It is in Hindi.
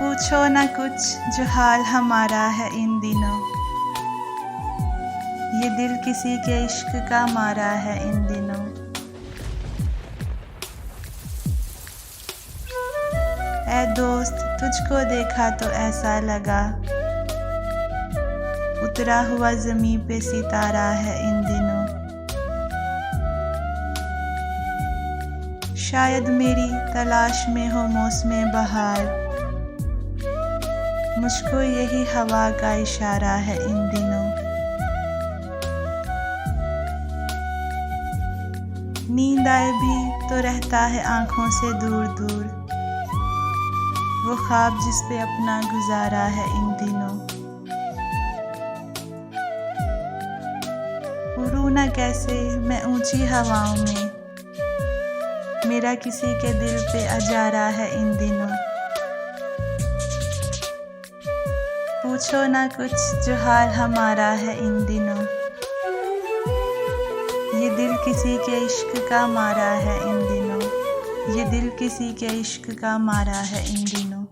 पूछो न कुछ जो हाल हमारा है इन दिनों, ये दिल किसी के इश्क का मारा है इन दिनों। ऐ दोस्त तुझको देखा तो ऐसा लगा, उतरा हुआ ज़मीं पे सितारा है इन दिनों। शायद मेरी तलाश में हो मौसमे बहार, मुझको यही हवा का इशारा है इन दिनों। नींद आए भी तो रहता है आँखों से दूर दूर, वो ख्वाब जिस पे अपना गुजारा है इन दिनों। उड़ूं न कैसे मैं ऊंची हवाओं में, मेरा किसी के दिल पे अजारा है इन दिनों। पूछो ना कुछ जो हाल हमारा है इन दिनों, ये दिल किसी के इश्क का मारा है इन दिनों। ये दिल किसी के इश्क का मारा है इन दिनों।